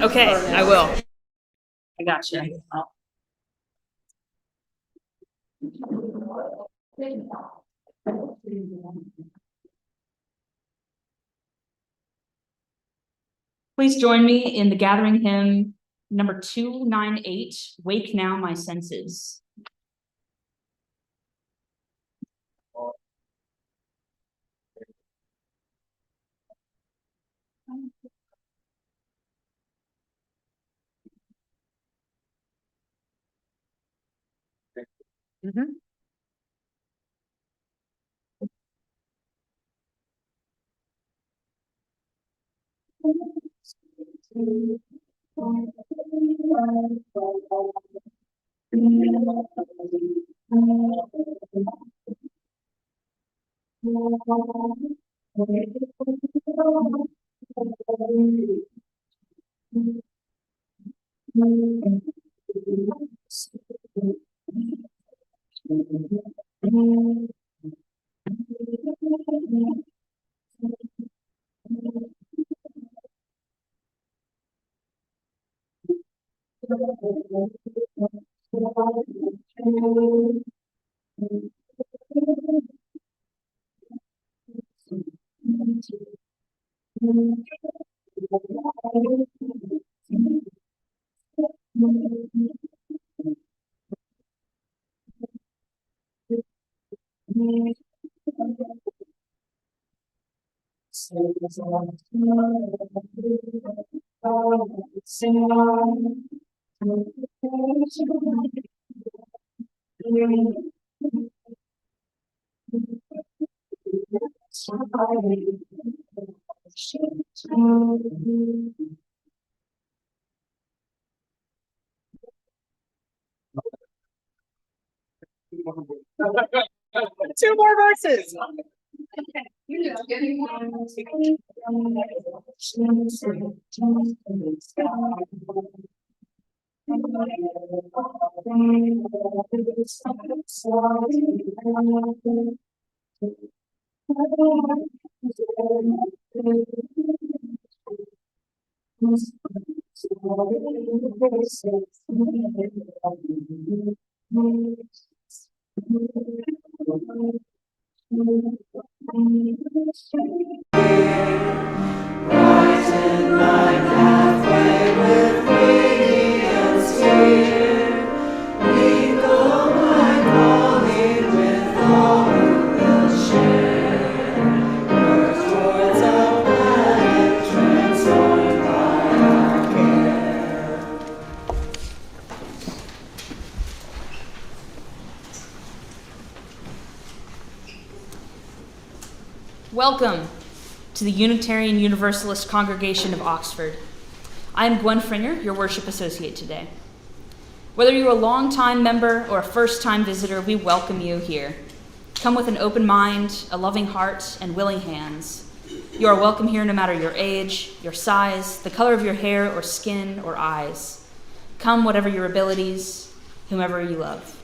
Okay, I will. I got you. Please join me in the gathering hymn number 298, Wake Now My Senses. Mm-hmm. Two more verses. Welcome to the Unitarian Universalist congregation of Oxford. I am Gwen Pfrenger, your worship associate today. Whether you're a long-time member or a first-time visitor, we welcome you here. Come with an open mind, a loving heart, and willing hands. You are welcome here no matter your age, your size, the color of your hair or skin or eyes. Come whatever your abilities, whomever you love.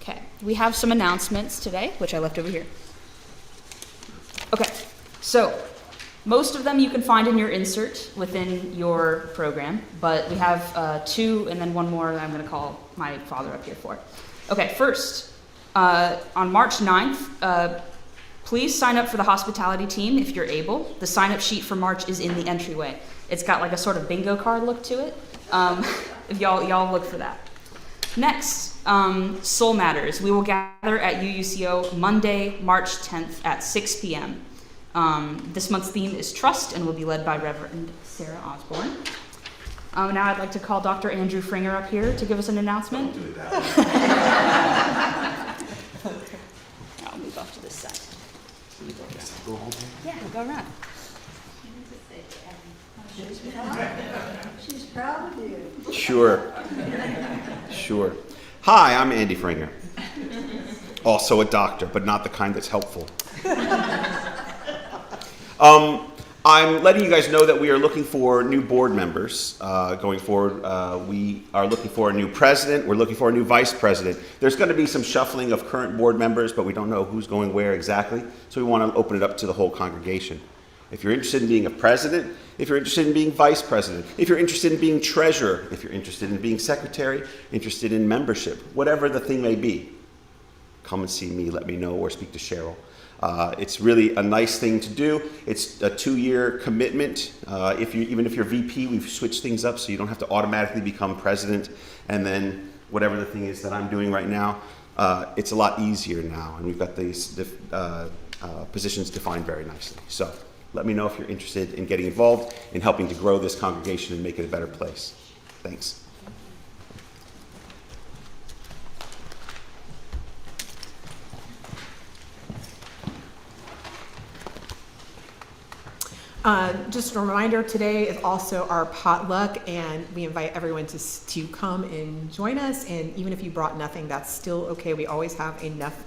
Okay, we have some announcements today, which I left over here. Okay, so most of them you can find in your insert within your program, but we have two and then one more that I'm going to call my father up here for. Okay, first, on March 9th, please sign up for the hospitality team if you're able. The sign-up sheet for March is in the entryway. It's got like a sort of bingo card look to it. If y'all look for that. Next, Soul Matters. We will gather at UUCO Monday, March 10th at 6 p.m. This month's theme is Trust and will be led by Reverend Sarah Osborne. Now I'd like to call Dr. Andrew Pfrenger up here to give us an announcement. Don't do that. I'll move off to this side. Yeah, we'll go around. She's proud of you. Sure. Hi, I'm Andy Pfrenger. Also a doctor, but not the kind that's helpful. I'm letting you guys know that we are looking for new board members going forward. We are looking for a new president. We're looking for a new vice president. There's going to be some shuffling of current board members, but we don't know who's going where exactly. So we want to open it up to the whole congregation. If you're interested in being a president, if you're interested in being vice president, if you're interested in being treasurer, if you're interested in being secretary, interested in membership, whatever the thing may be, come and see me, let me know, or speak to Cheryl. It's really a nice thing to do. It's a 2-year commitment. Even if you're VP, we've switched things up so you don't have to automatically become president and then whatever the thing is that I'm doing right now. It's a lot easier now, and we've got these positions defined very nicely. So let me know if you're interested in getting involved in helping to grow this congregation and make it a better place. Thanks. Just a reminder, today is also our potluck, and we invite everyone to come and join us. And even if you brought nothing, that's still okay. We always have enough.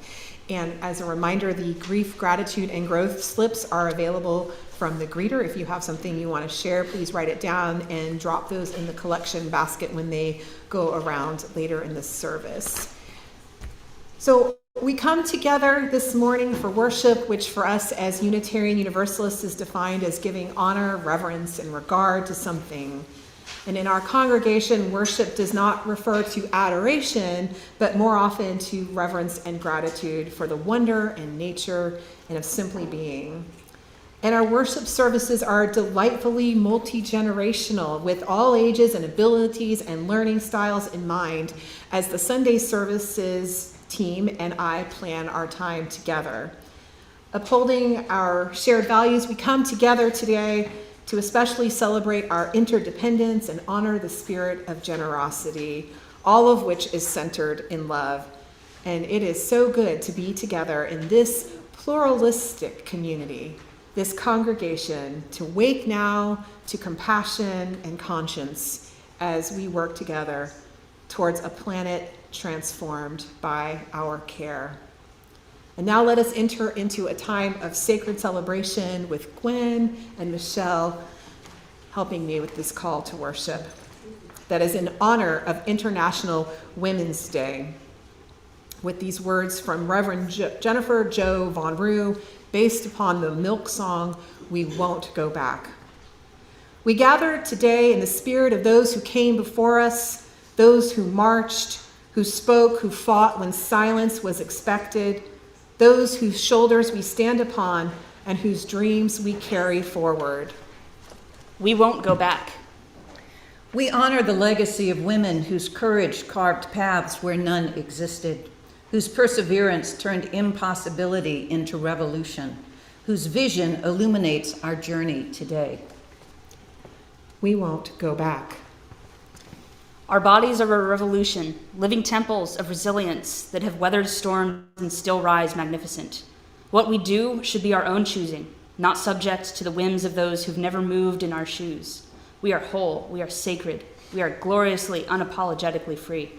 And as a reminder, the grief, gratitude, and growth slips are available from the greeter. If you have something you want to share, please write it down and drop those in the collection basket when they go around later in the service. So we come together this morning for worship, which for us as Unitarian Universalists is defined as giving honor, reverence, and regard to something. And in our congregation, worship does not refer to adoration, but more often to reverence and gratitude for the wonder and nature and of simply being. And our worship services are delightfully multi-generational, with all ages and abilities and learning styles in mind, as the Sunday services team and I plan our time together. Upholding our shared values, we come together today to especially celebrate our interdependence and honor the spirit of generosity, all of which is centered in love. And it is so good to be together in this pluralistic community, this congregation, to wake now to compassion and conscience as we work together towards a planet transformed by our care. And now let us enter into a time of sacred celebration with Gwen and Michelle helping me with this call to worship that is in honor of International Women's Day, with these words from Reverend Jennifer Jo Von Roo, based upon the Milk song, "We Won't Go Back." We gather today in the spirit of those who came before us, those who marched, who spoke, who fought when silence was expected, those whose shoulders we stand upon and whose dreams we carry forward. We won't go back. We honor the legacy of women whose courage carved paths where none existed, whose perseverance turned impossibility into revolution, whose vision illuminates our journey today. We won't go back. Our bodies are a revolution, living temples of resilience that have weathered storms and still rise magnificent. What we do should be our own choosing, not subject to the whims of those who've never moved in our shoes. We are whole, we are sacred, we are gloriously, unapologetically free.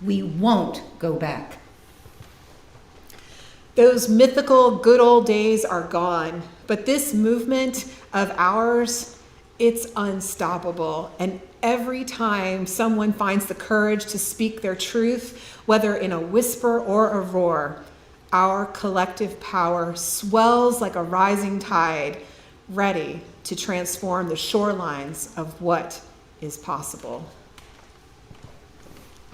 We won't go back. Those mythical good old days are gone, but this movement of ours, it's unstoppable. And every time someone finds the courage to speak their truth, whether in a whisper or a roar, our collective power swells like a rising tide, ready to transform the shorelines of what is possible.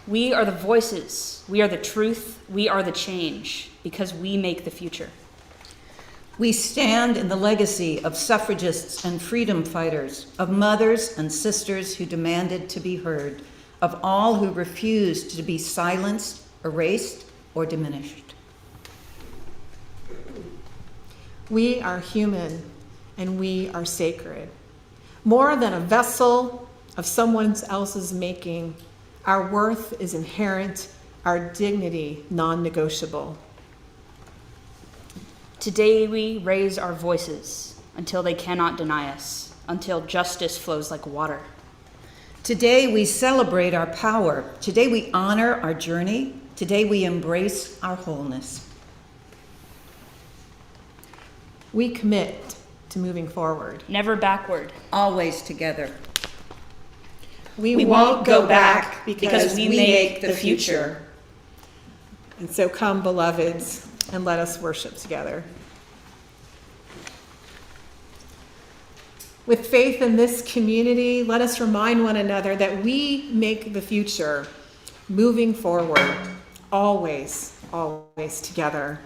We are the voices, we are the truth, we are the change, because we make the future. We stand in the legacy of suffragists and freedom fighters, of mothers and sisters who demanded to be heard, of all who refused to be silenced, erased, or diminished. We are human and we are sacred. More than a vessel of someone else's making, our worth is inherent, our dignity non-negotiable. Today we raise our voices until they cannot deny us, until justice flows like water. Today we celebrate our power. Today we honor our journey. Today we embrace our wholeness. We commit to moving forward. Never backward. Always together. We won't go back because we make the future. And so come, beloveds, and let us worship together. With faith in this community, let us remind one another that we make the future, moving forward, always, always together.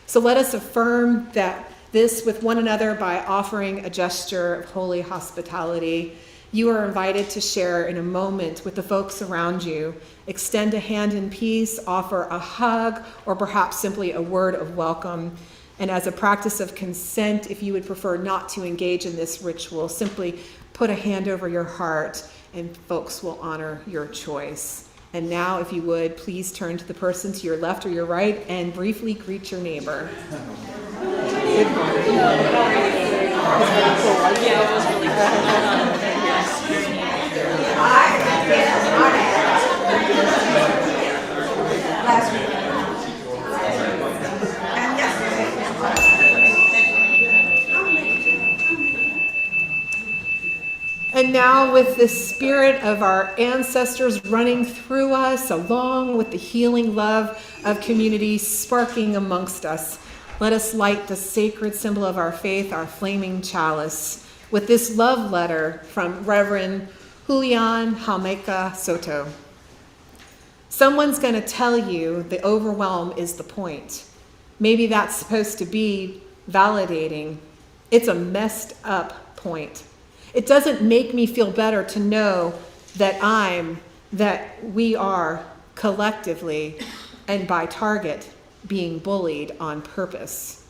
So let us affirm that this with one another by offering a gesture of holy hospitality. You are invited to share in a moment with the folks around you. Extend a hand in peace, offer a hug, or perhaps simply a word of welcome. And as a practice of consent, if you would prefer not to engage in this ritual, simply put a hand over your heart and folks will honor your choice. And now, if you would, please turn to the person to your left or your right and briefly greet your neighbor. Good morning. Yeah, it was really cool. And now, with the spirit of our ancestors running through us, along with the healing love of community sparking amongst us, let us light the sacred symbol of our faith, our flaming chalice, with this love letter from Reverend Julian Jamaica Soto. Someone's going to tell you the overwhelm is the point. Maybe that's supposed to be validating. It's a messed up point. It doesn't make me feel better to know that we are collectively and by target being bullied on purpose.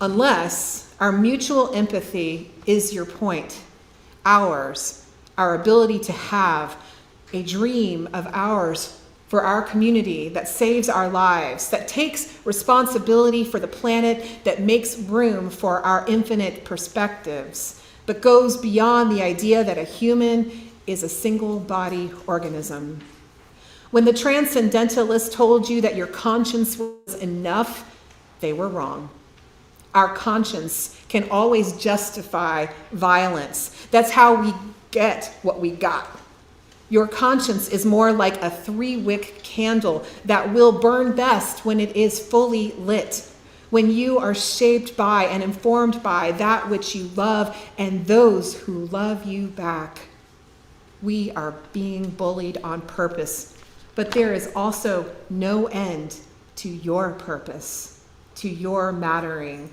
Unless our mutual empathy is your point, our ability to have a dream of ours for our community that saves our lives, that takes responsibility for the planet, that makes room for our infinite perspectives, but goes beyond the idea that a human is a single body organism. When the transcendentalists told you that your conscience was enough, they were wrong. Our conscience can always justify violence. That's how we get what we got. Your conscience is more like a 3-wick candle that will burn best when it is fully lit, when you are shaped by and informed by that which you love and those who love you back. We are being bullied on purpose, but there is also no end to your purpose, to your mattering.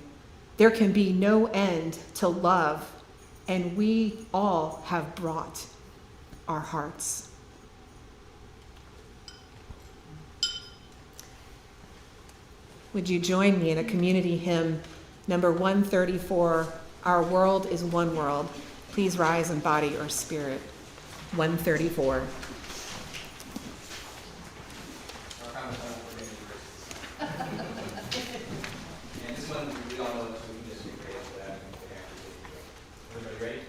There can be no end to love, and we all have brought our hearts. Would you join me in a community hymn, number 134, Our World is One World. Please rise in body or spirit. 134. And this one, we all know this, so we can just be great for that. Everybody ready?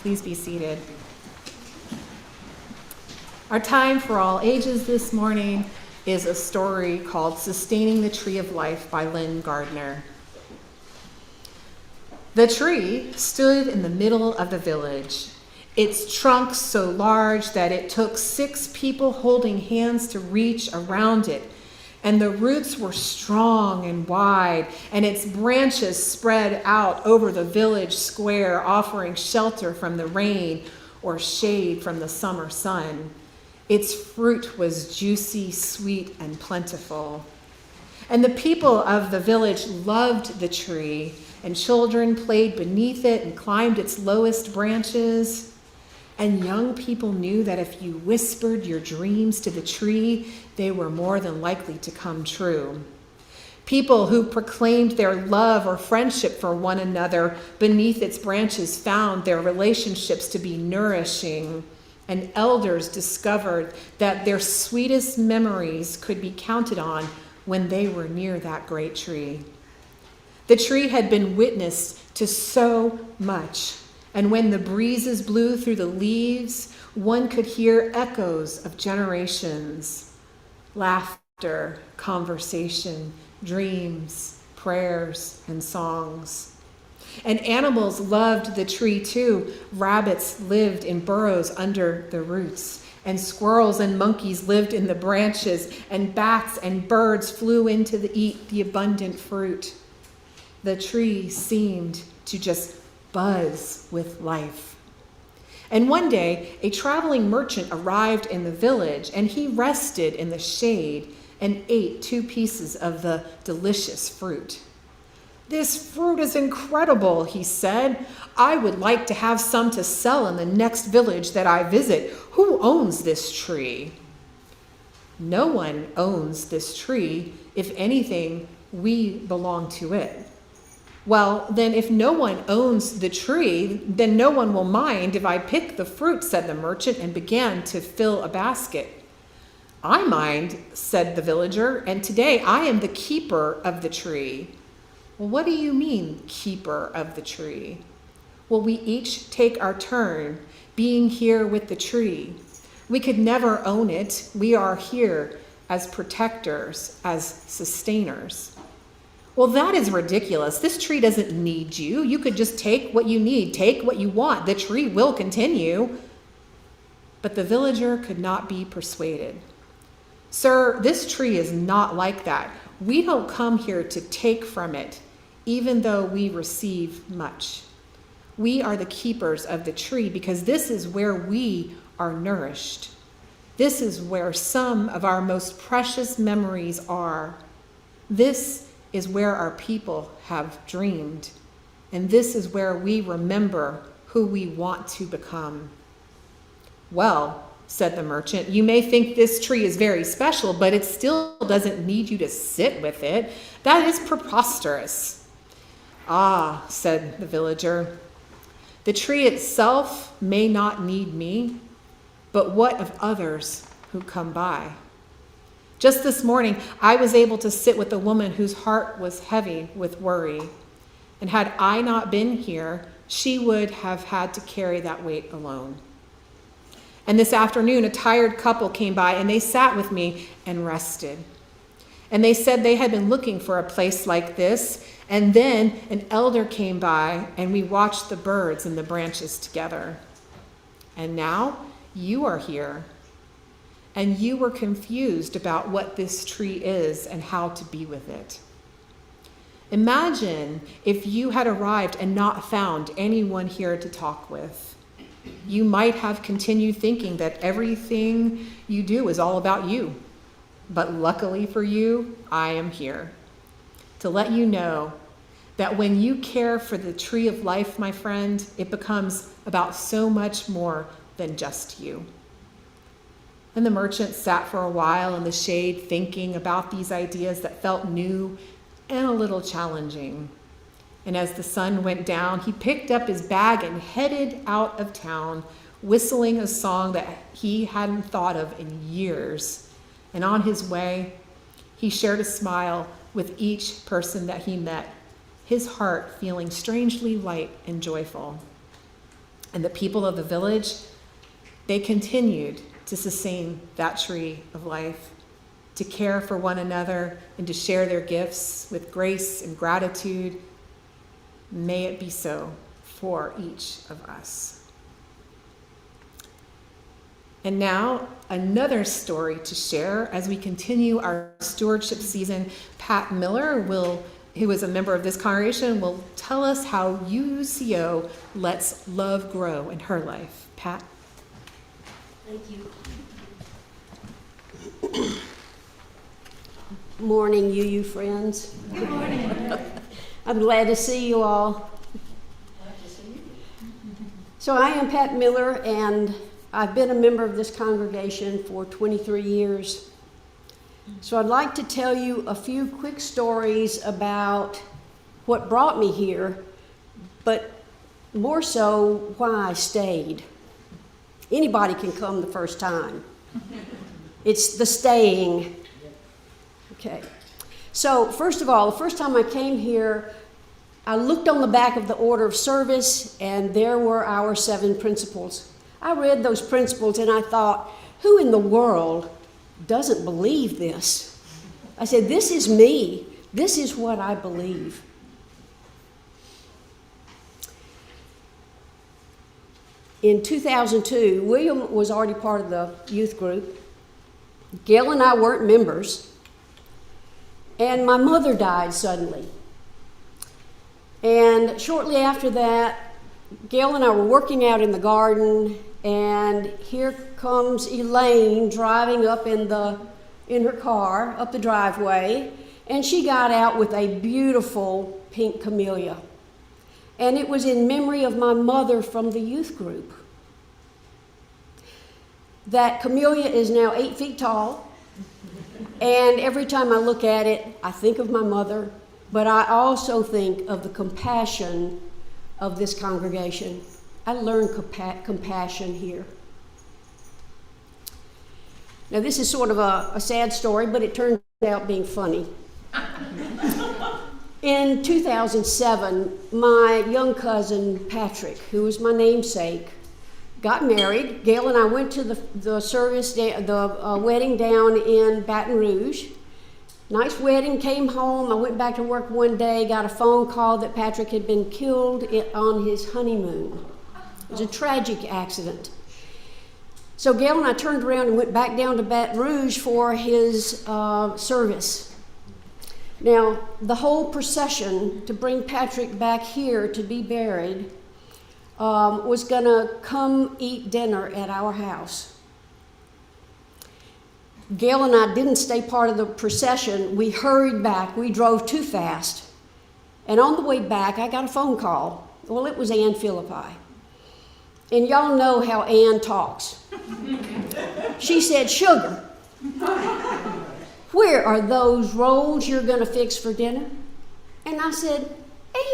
Please be seated. Our time for all ages this morning is a story called Sustaining the Tree of Life by Lynn Gardner. The tree stood in the middle of the village, its trunk so large that it took 6 people holding hands to reach around it. And the roots were strong and wide, and its branches spread out over the village square, offering shelter from the rain or shade from the summer sun. Its fruit was juicy, sweet, and plentiful. And the people of the village loved the tree, and children played beneath it and climbed its lowest branches. And young people knew that if you whispered your dreams to the tree, they were more than likely to come true. People who proclaimed their love or friendship for one another beneath its branches found their relationships to be nourishing, and elders discovered that their sweetest memories could be counted on when they were near that great tree. The tree had been witness to so much, and when the breezes blew through the leaves, one could hear echoes of generations, laughter, conversation, dreams, prayers, and songs. And animals loved the tree too. Rabbits lived in burrows under the roots, and squirrels and monkeys lived in the branches, and bats and birds flew in to eat the abundant fruit. The tree seemed to just buzz with life. And one day, a traveling merchant arrived in the village, and he rested in the shade and ate 2 pieces of the delicious fruit. "This fruit is incredible," he said. "I would like to have some to sell in the next village that I visit. Who owns this tree?" "No one owns this tree. If anything, we belong to it." "Well, then if no one owns the tree, then no one will mind if I pick the fruit," said the merchant, and began to fill a basket. "I mind," said the villager, "and today I am the keeper of the tree." "Well, what do you mean, keeper of the tree?" "Well, we each take our turn being here with the tree. We could never own it. We are here as protectors, as sustainers." "Well, that is ridiculous. This tree doesn't need you. You could just take what you need, take what you want. The tree will continue." But the villager could not be persuaded. "Sir, this tree is not like that. We don't come here to take from it, even though we receive much. We are the keepers of the tree because this is where we are nourished. This is where some of our most precious memories are. This is where our people have dreamed, and this is where we remember who we want to become." "Well," said the merchant, "you may think this tree is very special, but it still doesn't need you to sit with it. That is preposterous." "Ah," said the villager, "the tree itself may not need me, but what of others who come by? Just this morning, I was able to sit with a woman whose heart was heavy with worry. And had I not been here, she would have had to carry that weight alone. And this afternoon, a tired couple came by, and they sat with me and rested. And they said they had been looking for a place like this. And then an elder came by, and we watched the birds in the branches together. And now you are here. And you were confused about what this tree is and how to be with it. Imagine if you had arrived and not found anyone here to talk with. You might have continued thinking that everything you do is all about you. But luckily for you, I am here to let you know that when you care for the tree of life, my friend, it becomes about so much more than just you. And the merchant sat for a while in the shade thinking about these ideas that felt new and a little challenging. And as the sun went down, he picked up his bag and headed out of town, whistling a song that he hadn't thought of in years. And on his way, he shared a smile with each person that he met, his heart feeling strangely light and joyful. And the people of the village, they continued to sustain that tree of life, to care for one another and to share their gifts with grace and gratitude. May it be so for each of us. And now, another story to share as we continue our stewardship season. Pat Miller, who is a member of this congregation, will tell us how UUCO lets love grow in her life. Pat? Thank you. Morning, UU friends. Good morning. I'm glad to see you all. Glad to see you. So I am Pat Miller, and I've been a member of this congregation for 23 years. So I'd like to tell you a few quick stories about what brought me here, but more so why I stayed. Anybody can come the first time. It's the staying. Okay. So first of all, the first time I came here, I looked on the back of the order of service, and there were our 7 principles. I read those principles and I thought, who in the world doesn't believe this? I said, this is me. This is what I believe. In 2002, William was already part of the youth group. Gail and I weren't members. And my mother died suddenly. And shortly after that, Gail and I were working out in the garden, and here comes Elaine driving up in her car, up the driveway, and she got out with a beautiful pink camellia. And it was in memory of my mother from the youth group. That camellia is now 8 feet tall, and every time I look at it, I think of my mother, but I also think of the compassion of this congregation. I learned compassion here. Now, this is sort of a sad story, but it turned out being funny. In 2007, my young cousin, Patrick, who was my namesake, got married. Gail and I went to the service, the wedding down in Baton Rouge. Nice wedding, came home. I went back to work one day, got a phone call that Patrick had been killed on his honeymoon. It was a tragic accident. So Gail and I turned around and went back down to Baton Rouge for his service. Now, the whole procession to bring Patrick back here to be buried was going to come eat dinner at our house. Gail and I didn't stay part of the procession. We hurried back. We drove too fast. And on the way back, I got a phone call. Well, it was Ann Philippi. And y'all know how Ann talks. She said, "Sugar, where are those rolls you're going to fix for dinner?" And I said,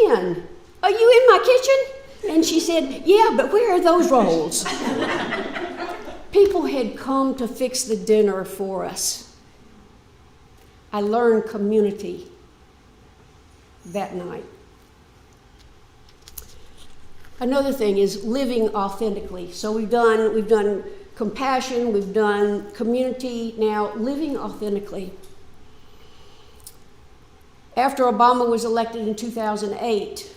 "Ann, are you in my kitchen?" And she said, "Yeah, but where are those rolls?" People had come to fix the dinner for us. I learned community that night. Another thing is living authentically. So we've done compassion, we've done community, now living authentically. After Obama was elected in 2008,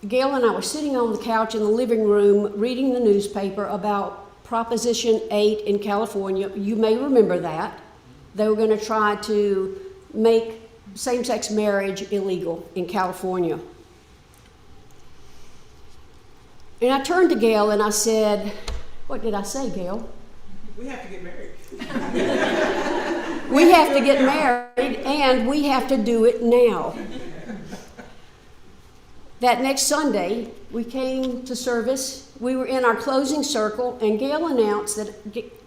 Gail and I were sitting on the couch in the living room reading the newspaper about Proposition 8 in California. You may remember that. They were going to try to make same-sex marriage illegal in California. And I turned to Gail and I said, what did I say, Gail? We have to get married. We have to get married, and we have to do it now. That next Sunday, we came to service. We were in our closing circle, and Gail announced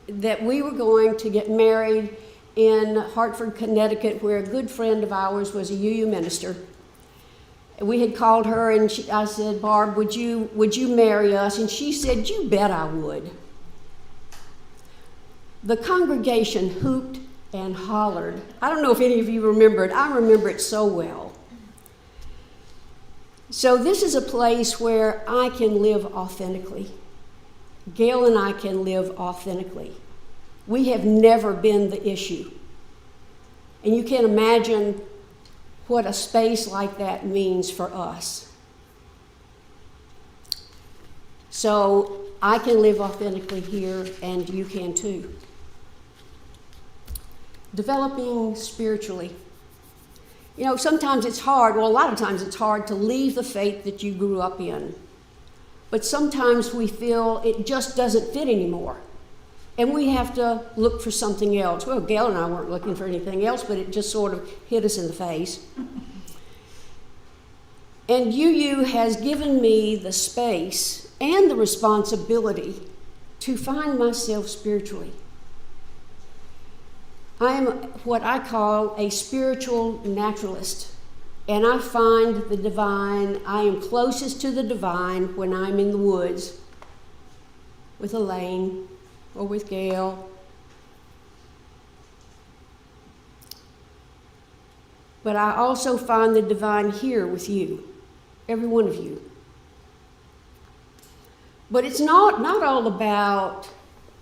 that we were going to get married in Hartford, Connecticut, where a good friend of ours was a UU minister. We had called her, and I said, "Barb, would you marry us?" And she said, "You bet I would." The congregation hooped and hollered. I don't know if any of you remember it. I remember it so well. So this is a place where I can live authentically. Gail and I can live authentically. We have never been the issue. And you can imagine what a space like that means for us. so I can live authentically here and you can too. Developing spiritually. You know, sometimes it's hard, well, a lot of times it's hard to leave the faith that you grew up in. But sometimes we feel it just doesn't fit anymore. And we have to look for something else. Well, Gail and I weren't looking for anything else, but it just sort of hit us in the face. And UU has given me the space and the responsibility to find myself spiritually. I am what I call a spiritual naturalist, and I find the divine. I am closest to the divine when I'm in the woods with Elaine or with Gail. But I also find the divine here with you, every one of you. But it's not all about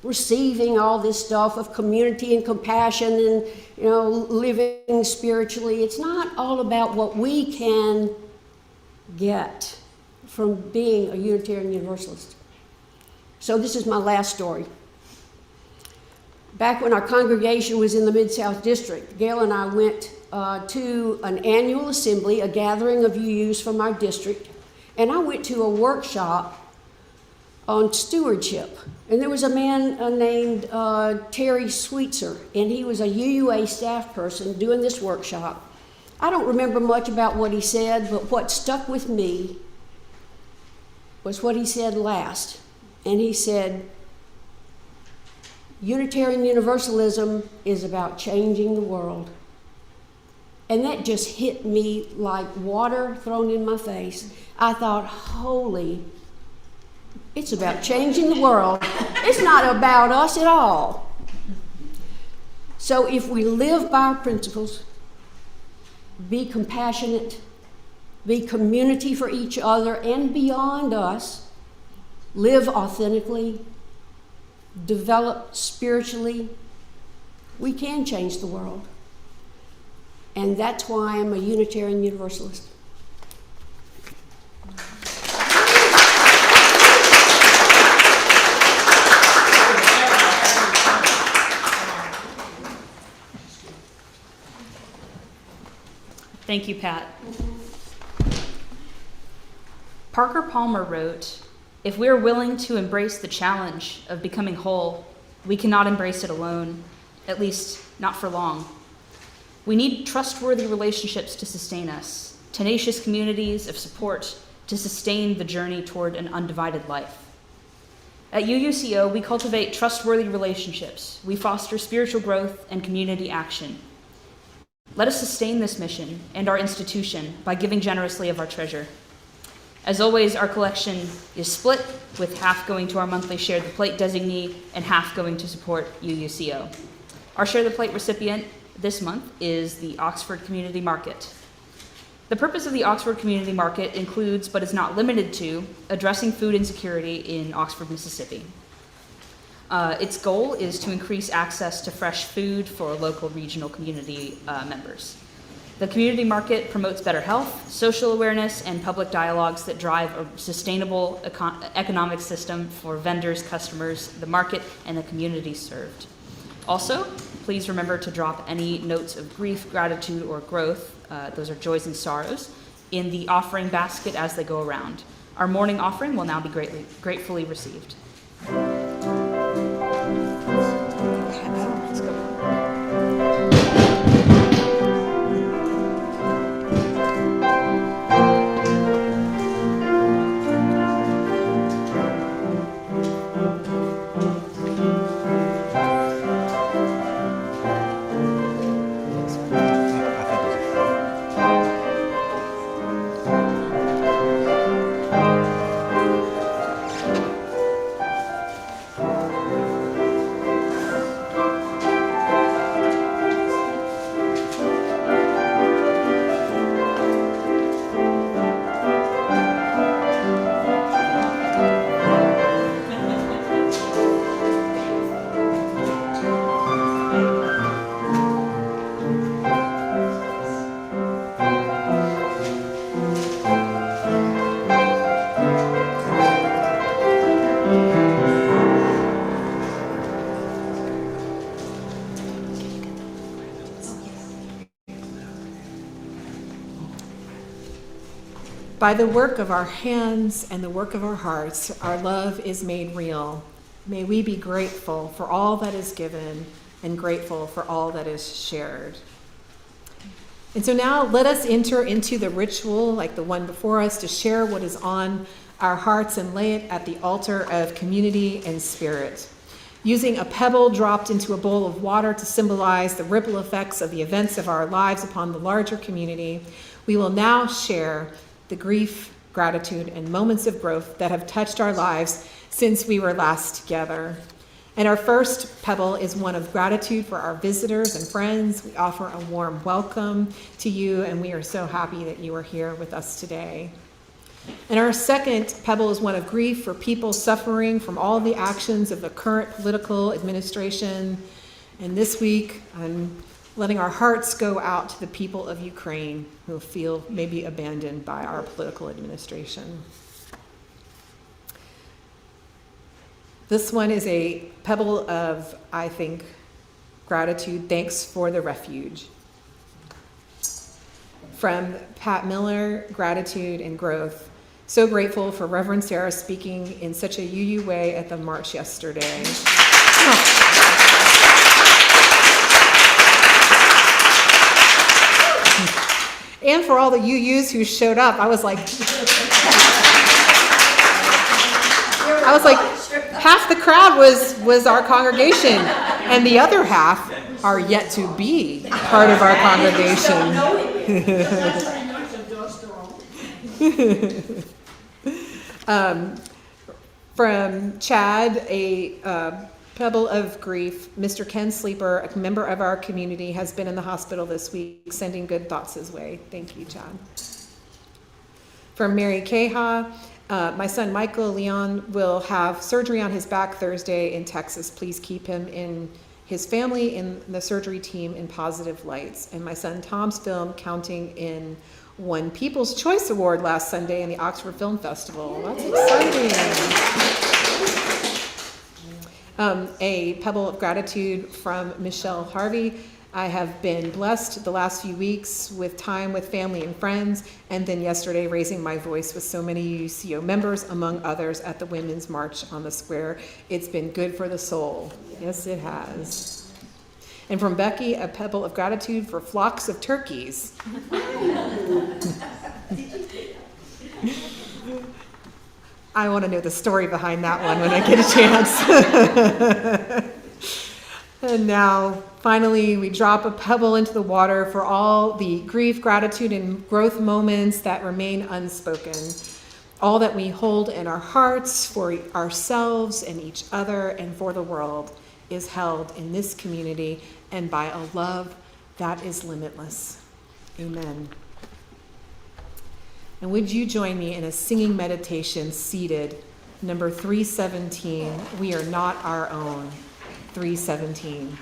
receiving all this stuff of community and compassion and, you know, living spiritually. It's not all about what we can get from being a Unitarian Universalist. So this is my last story. Back when our congregation was in the Mid-South District, Gail and I went to an annual assembly, a gathering of UUs from our district, and I went to a workshop on stewardship. And there was a man named Terry Sweetser, and he was a UUA staff person doing this workshop. I don't remember much about what he said, but what stuck with me was what he said last. And he said, Unitarian Universalism is about changing the world. And that just hit me like water thrown in my face. I thought, holy, it's about changing the world. It's not about us at all. So if we live by our principles, be compassionate, be community for each other and beyond us, live authentically, develop spiritually, we can change the world. And that's why I'm a Unitarian Universalist. Thank you, Pat. Parker Palmer wrote, "If we are willing to embrace the challenge of becoming whole, we cannot embrace it alone, at least not for long. We need trustworthy relationships to sustain us, tenacious communities of support to sustain the journey toward an undivided life. At UUCO, we cultivate trustworthy relationships. We foster spiritual growth and community action. Let us sustain this mission and our institution by giving generously of our treasure. As always, our collection is split, with half going to our monthly Share the Plate designee and half going to support UUCO. Our Share the Plate recipient this month is the Oxford Community Market. The purpose of the Oxford Community Market includes, but is not limited to, addressing food insecurity in Oxford, Mississippi. Its goal is to increase access to fresh food for local regional community members. The community market promotes better health, social awareness, and public dialogues that drive a sustainable economic system for vendors, customers, the market, and the communities served. Also, please remember to drop any notes of grief, gratitude, or growth, those are joys and sorrows, in the offering basket as they go around. Our morning offering will now be gratefully received. By the work of our hands and the work of our hearts, our love is made real. May we be grateful for all that is given and grateful for all that is shared. And so now let us enter into the ritual like the one before us to share what is on our hearts and lay it at the altar of community and spirit. Using a pebble dropped into a bowl of water to symbolize the ripple effects of the events of our lives upon the larger community, we will now share the grief, gratitude, and moments of growth that have touched our lives since we were last together. And our first pebble is one of gratitude for our visitors and friends. We offer a warm welcome to you, and we are so happy that you are here with us today. And our second pebble is one of grief for people suffering from all the actions of the current political administration. And this week, I'm letting our hearts go out to the people of Ukraine who feel maybe abandoned by our political administration. This one is a pebble of, I think, gratitude. Thanks for the refuge. From Pat Miller, gratitude and growth. So grateful for Reverend Sarah speaking in such a UU way at the march yesterday. And for all the UUs who showed up, I was like, half the crowd was our congregation, and the other half are yet to be part of our congregation. From Chad, a pebble of grief. Mr. Ken Sleeper, a member of our community, has been in the hospital this week, sending good thoughts his way. Thank you, Chad. From Mary Keha, my son Michael Leon will have surgery on his back Thursday in Texas. Please keep him in his family and the surgery team in positive lights. And my son Tom's film, Counting In, won People's Choice Award last Sunday in the Oxford Film Festival. That's exciting. A pebble of gratitude from Michelle Harvey. I have been blessed the last few weeks with time with family and friends, and then yesterday raising my voice with so many UUCO members, among others, at the Women's March on the Square. It's been good for the soul. Yes, it has. And from Becky, a pebble of gratitude for flocks of turkeys. I want to know the story behind that one when I get a chance. And now, finally, we drop a pebble into the water for all the grief, gratitude, and growth moments that remain unspoken. All that we hold in our hearts for ourselves and each other and for the world is held in this community and by a love that is limitless. Amen. And would you join me in a singing meditation seated, number 317, We Are Not Our Own, 317.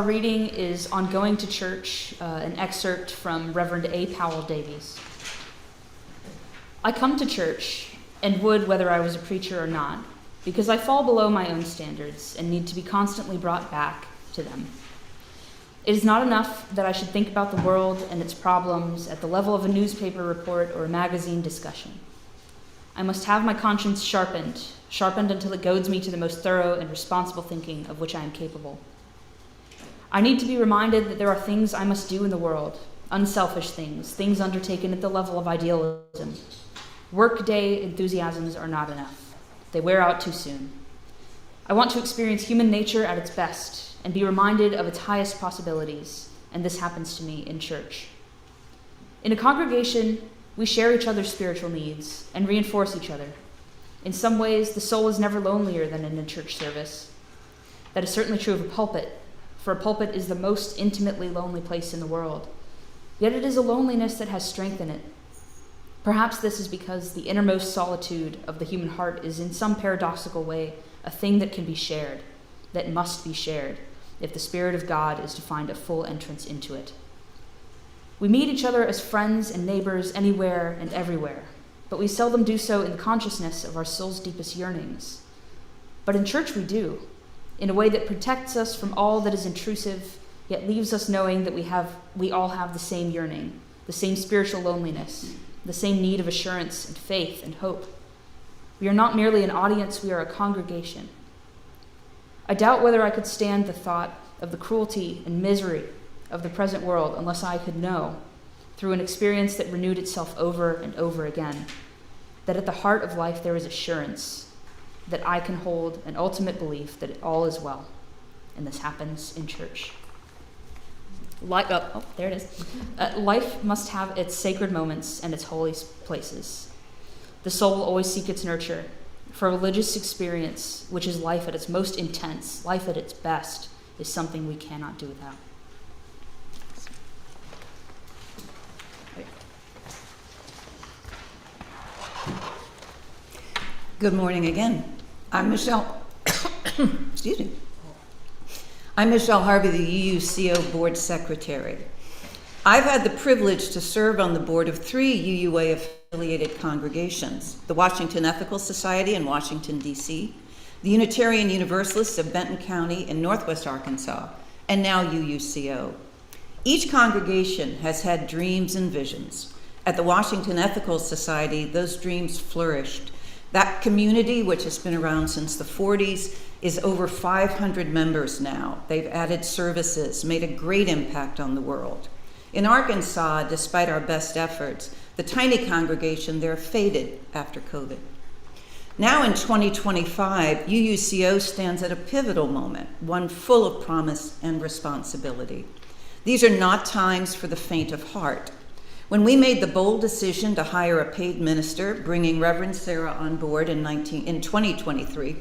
reading is on Going to Church, an excerpt from Reverend A. Powell Davies. I come to church, and would whether I was a preacher or not, because I fall below my own standards and need to be constantly brought back to them. It is not enough that I should think about the world and its problems at the level of a newspaper report or a magazine discussion. I must have my conscience sharpened until it goads me to the most thorough and responsible thinking of which I am capable. I need to be reminded that there are things I must do in the world, unselfish things undertaken at the level of idealism. Workday enthusiasms are not enough. They wear out too soon. I want to experience human nature at its best and be reminded of its highest possibilities, and this happens to me in church. In a congregation, we share each other's spiritual needs and reinforce each other. In some ways, the soul is never lonelier than in a church service. That is certainly true of a pulpit, for a pulpit is the most intimately lonely place in the world. Yet it is a loneliness that has strength in it. Perhaps this is because the innermost solitude of the human heart is in some paradoxical way a thing that can be shared, that must be shared, if the Spirit of God is to find a full entrance into it. We meet each other as friends and neighbors anywhere and everywhere, but we seldom do so in the consciousness of our soul's deepest yearnings. But in church we do, in a way that protects us from all that is intrusive, yet leaves us knowing that we all have the same yearning, the same spiritual loneliness, the same need of assurance and faith and hope. We are not merely an audience, we are a congregation. I doubt whether I could stand the thought of the cruelty and misery of the present world unless I could know, through an experience that renewed itself over and over again, that at the heart of life there is assurance, that I can hold an ultimate belief that all is well, and this happens in church. There it is. Life must have its sacred moments and its holy places. The soul will always seek its nurture. For religious experience, which is life at its most intense, life at its best, is something we cannot do without. Good morning again. I'm Michelle. Excuse me. I'm Michelle Harvey, the UUCO Board Secretary. I've had the privilege to serve on the board of 3 UUA affiliated congregations, the Washington Ethical Society in Washington, D.C., the Unitarian Universalists of Benton County in Northwest Arkansas, and now UUCO. Each congregation has had dreams and visions. At the Washington Ethical Society, those dreams flourished. That community, which has been around since the 40s, is over 500 members now. They've added services, made a great impact on the world. In Arkansas, despite our best efforts, the tiny congregation there faded after COVID. Now in 2025, UUCO stands at a pivotal moment, one full of promise and responsibility. These are not times for the faint of heart. When we made the bold decision to hire a paid minister, bringing Reverend Sarah on board in 2023,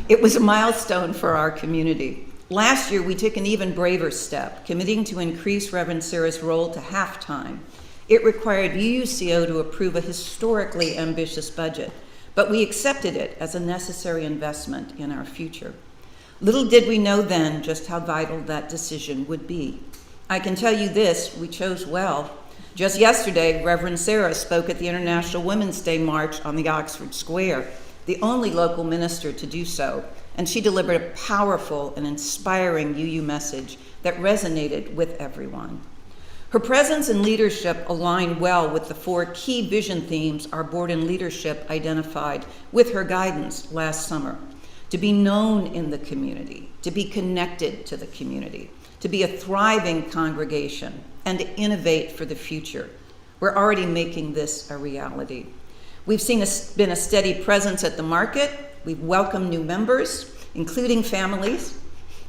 it was a milestone for our community. Last year, we took an even braver step, committing to increase Reverend Sarah's role to half-time. It required UUCO to approve a historically ambitious budget, but we accepted it as a necessary investment in our future. Little did we know then just how vital that decision would be. I can tell you this, we chose well. Just yesterday, Reverend Sarah spoke at the International Women's Day March on the Oxford Square, the only local minister to do so, and she delivered a powerful and inspiring UU message that resonated with everyone. Her presence and leadership align well with the 4 key vision themes our board and leadership identified with her guidance last summer: to be known in the community, to be connected to the community, to be a thriving congregation, and to innovate for the future. We're already making this a reality. We've been a steady presence at the market. We've welcomed new members, including families,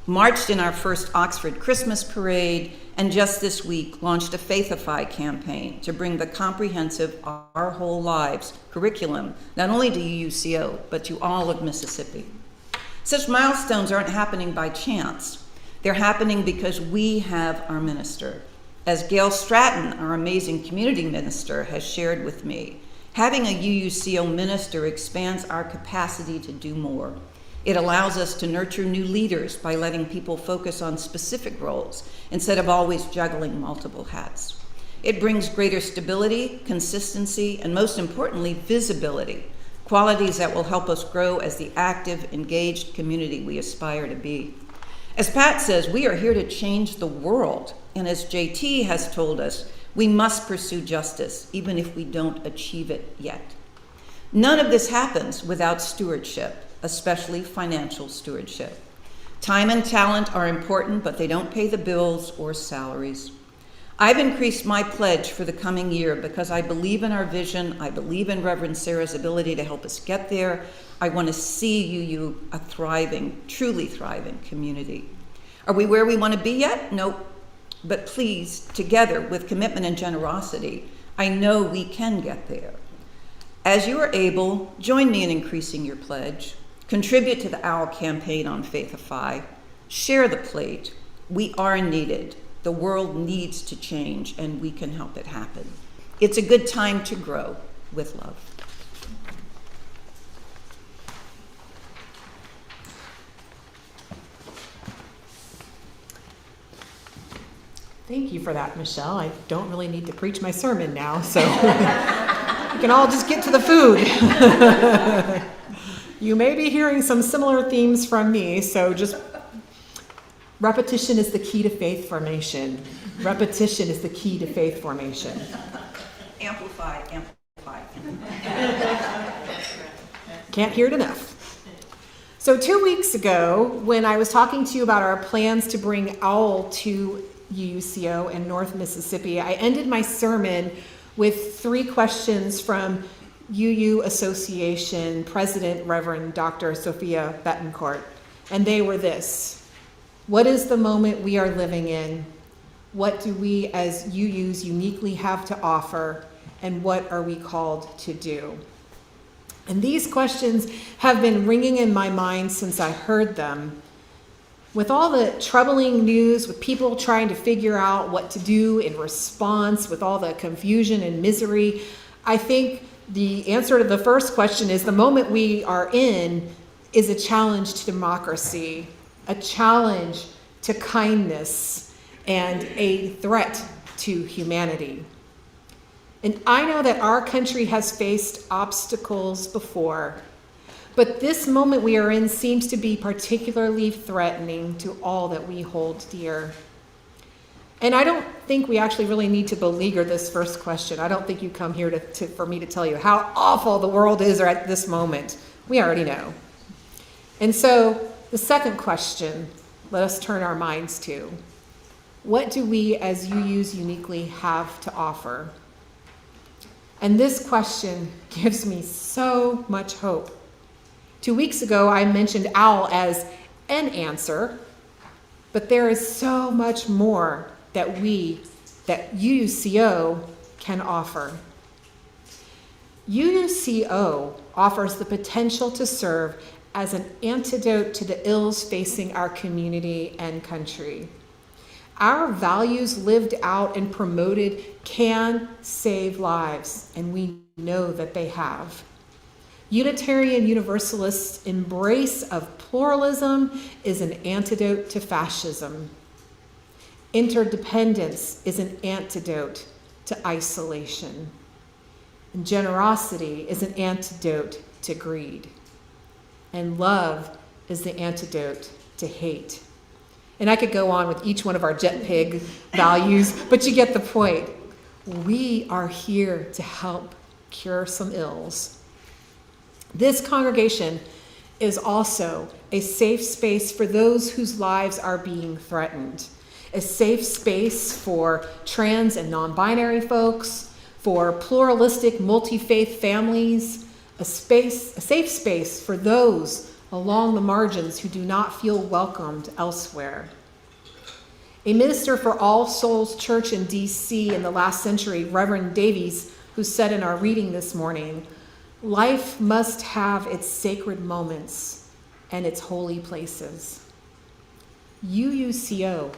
marched in our first Oxford Christmas parade, and just this week launched a Faithify campaign to bring the comprehensive Our Whole Lives curriculum, not only to UUCO, but to all of Mississippi. Such milestones aren't happening by chance. They're happening because we have our minister. As Gail Stratton, our amazing community minister, has shared with me, having a UUCO minister expands our capacity to do more. It allows us to nurture new leaders by letting people focus on specific roles instead of always juggling multiple hats. It brings greater stability, consistency, and most importantly, visibility, qualities that will help us grow as the active, engaged community we aspire to be. As Pat says, we are here to change the world, and as JT has told us, we must pursue justice, even if we don't achieve it yet. None of this happens without stewardship, especially financial stewardship. Time and talent are important, but they don't pay the bills or salaries. I've increased my pledge for the coming year because I believe in our vision. I believe in Reverend Sarah's ability to help us get there. I want to see UU a thriving, truly thriving community. Are we where we want to be yet? Nope. But please, together with commitment and generosity, I know we can get there. As you are able, join me in increasing your pledge. Contribute to the OWL campaign on Faithify. Share the plate. We are needed. The world needs to change, and we can help it happen. It's a good time to grow with love. Thank you for that, Michelle. I don't really need to preach my sermon now, so we can all just get to the food. You may be hearing some similar themes from me, so just repetition is the key to faith formation. Repetition is the key to faith formation. Amplify, amplify. Can't hear it enough. So 2 weeks ago, when I was talking to you about our plans to bring OWL to UUCO in North Mississippi, I ended my sermon with 3 questions from UU Association President Reverend Dr. Sophia Betancourt. And they were this: what is the moment we are living in? What do we as UUs uniquely have to offer? And what are we called to do? And these questions have been ringing in my mind since I heard them. With all the troubling news, with people trying to figure out what to do in response, with all the confusion and misery, I think the answer to the first question is the moment we are in is a challenge to democracy, a challenge to kindness, and a threat to humanity. And I know that our country has faced obstacles before, but this moment we are in seems to be particularly threatening to all that we hold dear. And I don't think we actually really need to beleaguer this first question. I don't think you come here for me to tell you how awful the world is at this moment. We already know. And so the second question, let us turn our minds to: what do we as UUs uniquely have to offer? And this question gives me so much hope. 2 weeks ago, I mentioned OWL as an answer, but there is so much more that UUCO can offer. UUCO offers the potential to serve as an antidote to the ills facing our community and country. Our values lived out and promoted can save lives, and we know that they have. Unitarian Universalist embrace of pluralism is an antidote to fascism. Interdependence is an antidote to isolation. And generosity is an antidote to greed. And love is the antidote to hate. And I could go on with each one of our JetPig values, but you get the point. We are here to help cure some ills. This congregation is also a safe space for those whose lives are being threatened, a safe space for trans and non-binary folks, for pluralistic multi-faith families, a safe space for those along the margins who do not feel welcomed elsewhere. A minister for All Souls Church in D.C. in the last century, Reverend Davies, who said in our reading this morning, "Life must have its sacred moments and its holy places." UUCO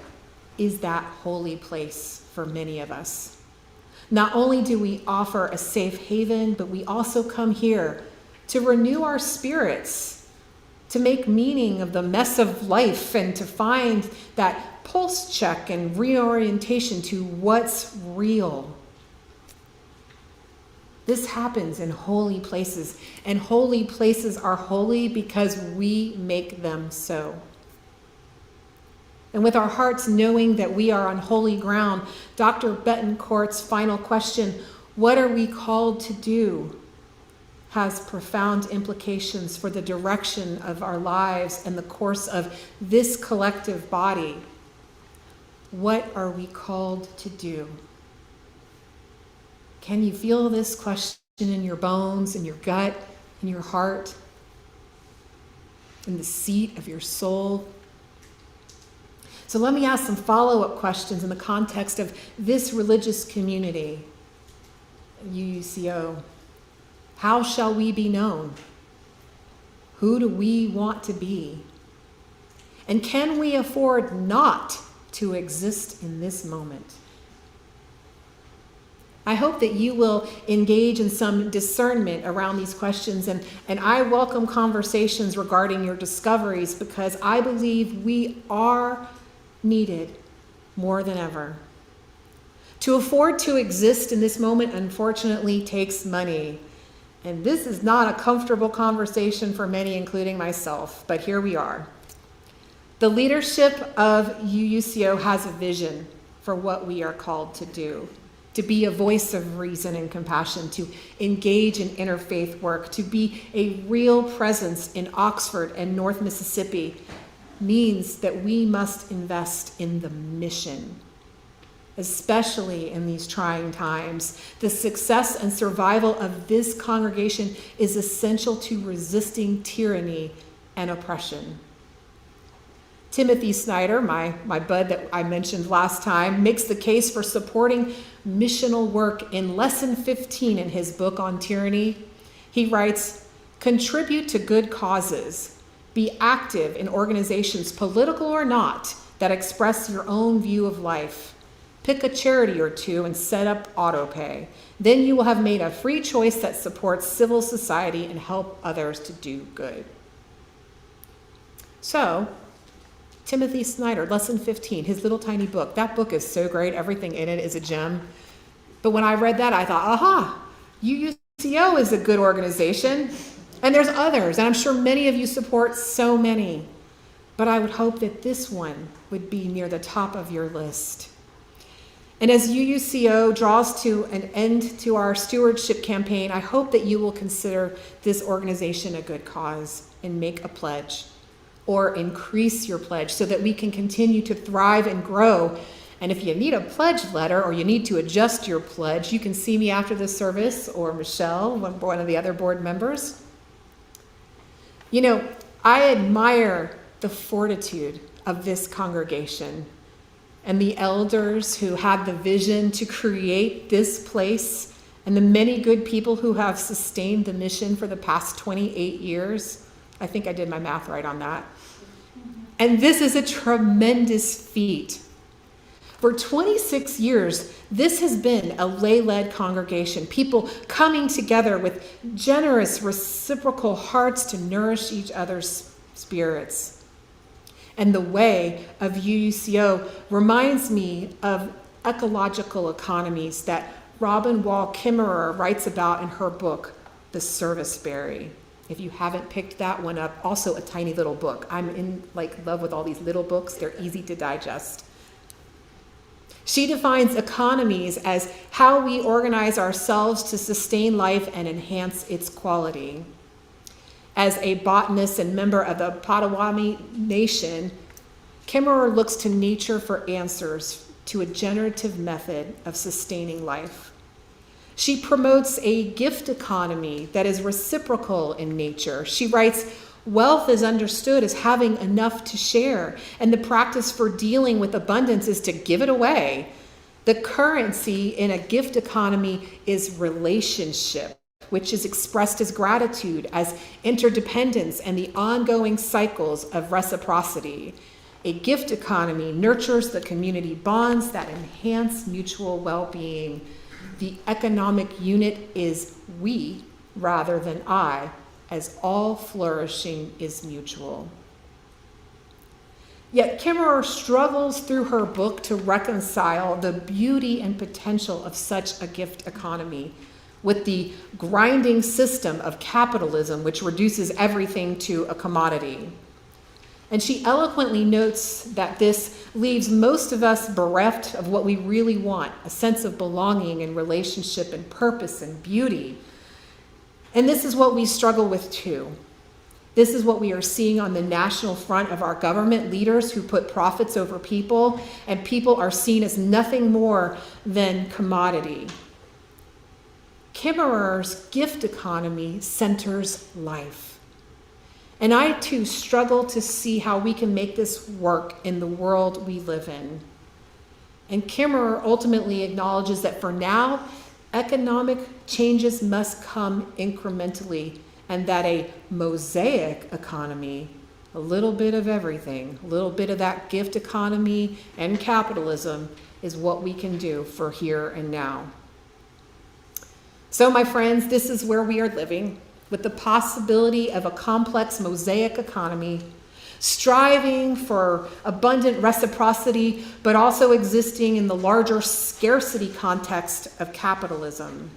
is that holy place for many of us. Not only do we offer a safe haven, but we also come here to renew our spirits, to make meaning of the mess of life and to find that pulse check and reorientation to what's real. This happens in holy places, and holy places are holy because we make them so. And with our hearts knowing that we are on holy ground, Dr. Betancourt's final question, what are we called to do, has profound implications for the direction of our lives and the course of this collective body. What are we called to do? Can you feel this question in your bones, in your gut, in your heart, in the seat of your soul? So let me ask some follow-up questions in the context of this religious community, UUCO. How shall we be known? Who do we want to be? And can we afford not to exist in this moment? I hope that you will engage in some discernment around these questions, and I welcome conversations regarding your discoveries because I believe we are needed more than ever. To afford to exist in this moment, unfortunately, takes money. And this is not a comfortable conversation for many, including myself, but here we are. The leadership of UUCO has a vision for what we are called to do. To be a voice of reason and compassion, to engage in interfaith work, to be a real presence in Oxford and North Mississippi means that we must invest in the mission, especially in these trying times. The success and survival of this congregation is essential to resisting tyranny and oppression. Timothy Snyder, my bud that I mentioned last time, makes the case for supporting missional work in Lesson 15 in his book on tyranny. He writes, contribute to good causes. Be active in organizations, political or not, that express your own view of life. Pick a charity or two and set up autopay. Then you will have made a free choice that supports civil society and help others to do good. So, Timothy Snyder, Lesson 15, his little tiny book. That book is so great. Everything in it is a gem. But when I read that, I thought, aha, UUCO is a good organization. And there's others, and I'm sure many of you support so many. But I would hope that this one would be near the top of your list. And as UUCO draws to an end to our stewardship campaign, I hope that you will consider this organization a good cause and make a pledge or increase your pledge so that we can continue to thrive and grow. And if you need a pledge letter or you need to adjust your pledge, you can see me after the service or Michelle, one of the other board members. You know, I admire the fortitude of this congregation and the elders who had the vision to create this place and the many good people who have sustained the mission for the past 28 years. I think I did my math right on that. And this is a tremendous feat. For 26 years, this has been a lay-led congregation, people coming together with generous, reciprocal hearts to nourish each other's spirits. And the way of UUCO reminds me of ecological economies that Robin Wall Kimmerer writes about in her book, The Serviceberry. If you haven't picked that one up, also a tiny little book. I'm in love with all these little books. They're easy to digest. She defines economies as how we organize ourselves to sustain life and enhance its quality. As a botanist and member of the Potawatomi Nation, Kimmerer looks to nature for answers to a generative method of sustaining life. She promotes a gift economy that is reciprocal in nature. She writes, wealth is understood as having enough to share, and the practice for dealing with abundance is to give it away. The currency in a gift economy is relationship, which is expressed as gratitude, as interdependence, and the ongoing cycles of reciprocity. A gift economy nurtures the community bonds that enhance mutual well-being. The economic unit is we rather than I, as all flourishing is mutual. Yet Kimmerer struggles through her book to reconcile the beauty and potential of such a gift economy with the grinding system of capitalism, which reduces everything to a commodity. And she eloquently notes that this leaves most of us bereft of what we really want, a sense of belonging and relationship and purpose and beauty. And this is what we struggle with too. This is what we are seeing on the national front of our government leaders who put profits over people, and people are seen as nothing more than commodity. Kimmerer's gift economy centers life. And I too struggle to see how we can make this work in the world we live in. And Kimmerer ultimately acknowledges that for now, economic changes must come incrementally, and that a mosaic economy, a little bit of everything, a little bit of that gift economy and capitalism, is what we can do for here and now. So, my friends, this is where we are living, with the possibility of a complex mosaic economy, striving for abundant reciprocity, but also existing in the larger scarcity context of capitalism.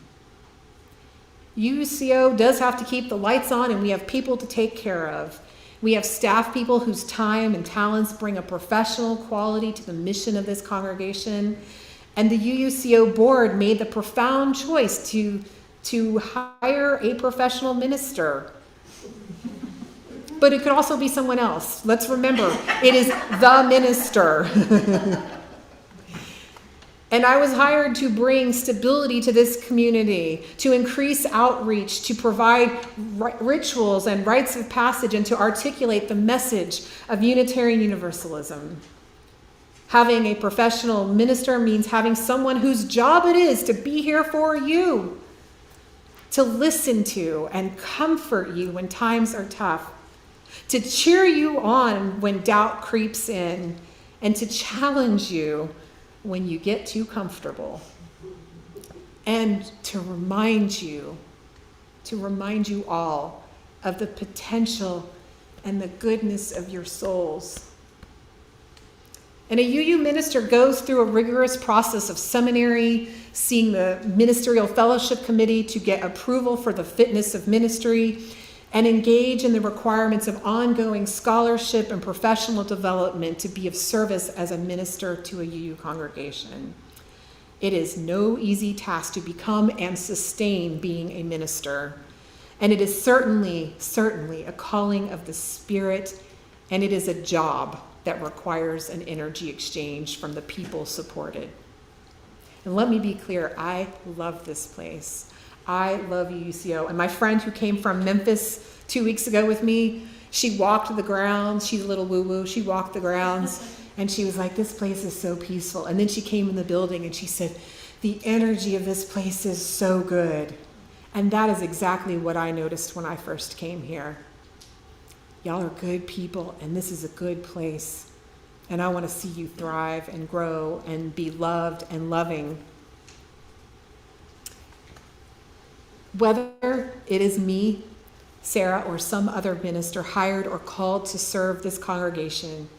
UUCO does have to keep the lights on, and we have people to take care of. We have staff people whose time and talents bring a professional quality to the mission of this congregation. And the UUCO board made the profound choice to hire a professional minister. But it could also be someone else. Let's remember, it is the minister. And I was hired to bring stability to this community, to increase outreach, to provide rituals and rites of passage, and to articulate the message of Unitarian Universalism. Having a professional minister means having someone whose job it is to be here for you, to listen to and comfort you when times are tough, to cheer you on when doubt creeps in, and to challenge you when you get too comfortable, and to remind you all of the potential and the goodness of your souls. And a UU minister goes through a rigorous process of seminary, seeing the ministerial fellowship committee to get approval for the fitness of ministry, and engage in the requirements of ongoing scholarship and professional development to be of service as a minister to a UU congregation. It is no easy task to become and sustain being a minister. And it is certainly a calling of the Spirit, and it is a job that requires an energy exchange from the people supported. And let me be clear, I love this place. I love UUCO. And my friend who came from Memphis 2 weeks ago with me, she walked the grounds. She's a little woo-woo. She walked the grounds, and she was like, this place is so peaceful. And then she came in the building, and she said, the energy of this place is so good. And that is exactly what I noticed when I first came here. Y'all are good people, and this is a good place. And I want to see you thrive and grow and be loved and loving. Whether it is me, Sarah, or some other minister hired or called to serve this congregation,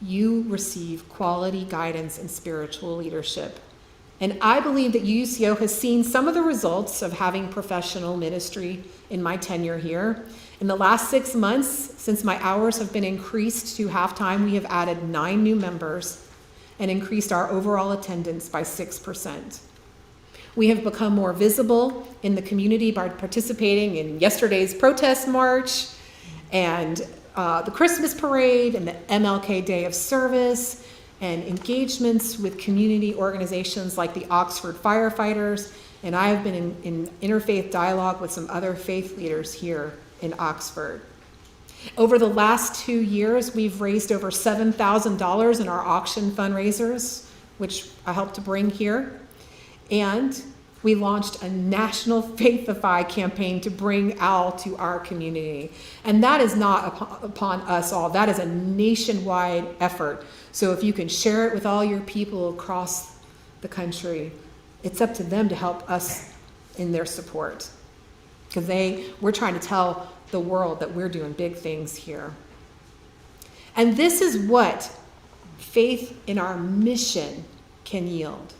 you receive quality guidance and spiritual leadership. And I believe that UUCO has seen some of the results of having professional ministry in my tenure here. In the last 6 months, since my hours have been increased to half-time, we have added 9 new members and increased our overall attendance by 6%. We have become more visible in the community by participating in yesterday's protest march and the Christmas parade and the MLK Day of Service, and engagements with community organizations like the Oxford Firefighters. And I have been in interfaith dialogue with some other faith leaders here in Oxford. Over the last 2 years, we've raised over $7,000 in our auction fundraisers, which I helped to bring here. And we launched a national Faithify campaign to bring OWL to our community. And that is not upon us all. That is a nationwide effort. So if you can share it with all your people across the country, it's up to them to help us in their support. because we're trying to tell the world that we're doing big things here. And this is what faith in our mission can yield.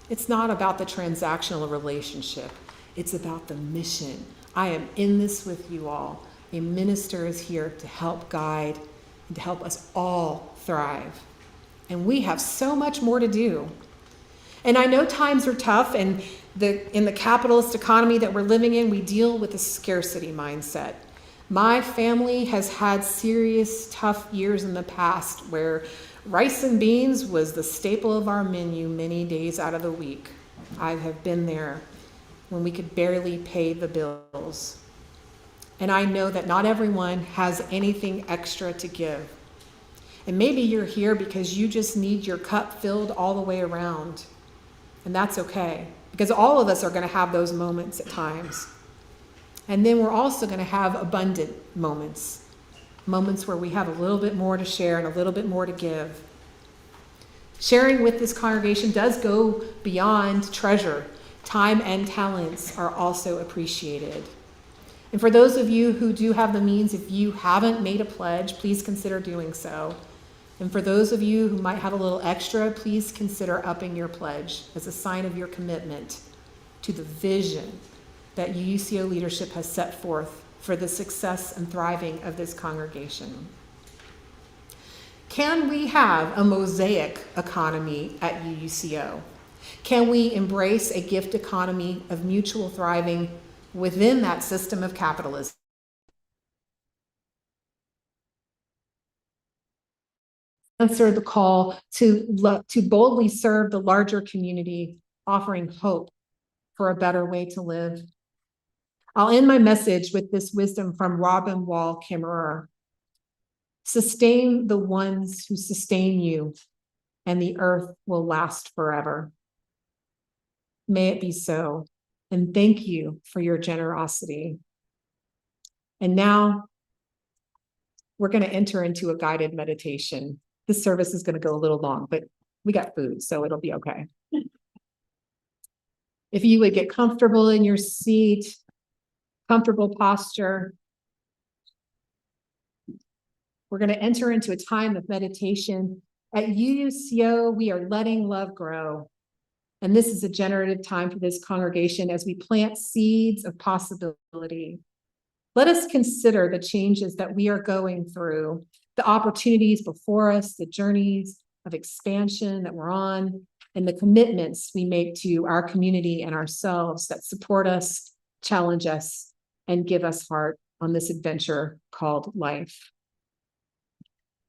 It's not about the transactional relationship. It's about the mission. I am in this with you all. A minister is here to help guide and to help us all thrive. And we have so much more to do. And I know times are tough, and in the capitalist economy that we're living in, we deal with a scarcity mindset. My family has had serious, tough years in the past where rice and beans was the staple of our menu many days out of the week. I have been there when we could barely pay the bills. And I know that not everyone has anything extra to give. And maybe you're here because you just need your cup filled all the way around. And that's okay, because all of us are going to have those moments at times. And then we're also going to have abundant moments, moments where we have a little bit more to share and a little bit more to give. Sharing with this congregation does go beyond treasure. Time and talents are also appreciated. And for those of you who do have the means, if you haven't made a pledge, please consider doing so. And for those of you who might have a little extra, please consider upping your pledge as a sign of your commitment to the vision that UUCO leadership has set forth for the success and thriving of this congregation. Can we have a mosaic economy at UUCO? Can we embrace a gift economy of mutual thriving within that system of capitalism? Answer the call to boldly serve the larger community, offering hope for a better way to live. I'll end my message with this wisdom from Robin Wall Kimmerer. Sustain the ones who sustain you, and the earth will last forever. May it be so, and thank you for your generosity. And now we're going to enter into a guided meditation. This service is going to go a little long, but we got food, so it'll be okay. If you would get comfortable in your seat, comfortable posture, we're going to enter into a time of meditation. At UUCO, we are letting love grow. And this is a generative time for this congregation as we plant seeds of possibility. Let us consider the changes that we are going through, the opportunities before us, the journeys of expansion that we're on, and the commitments we make to our community and ourselves that support us, challenge us, and give us heart on this adventure called life.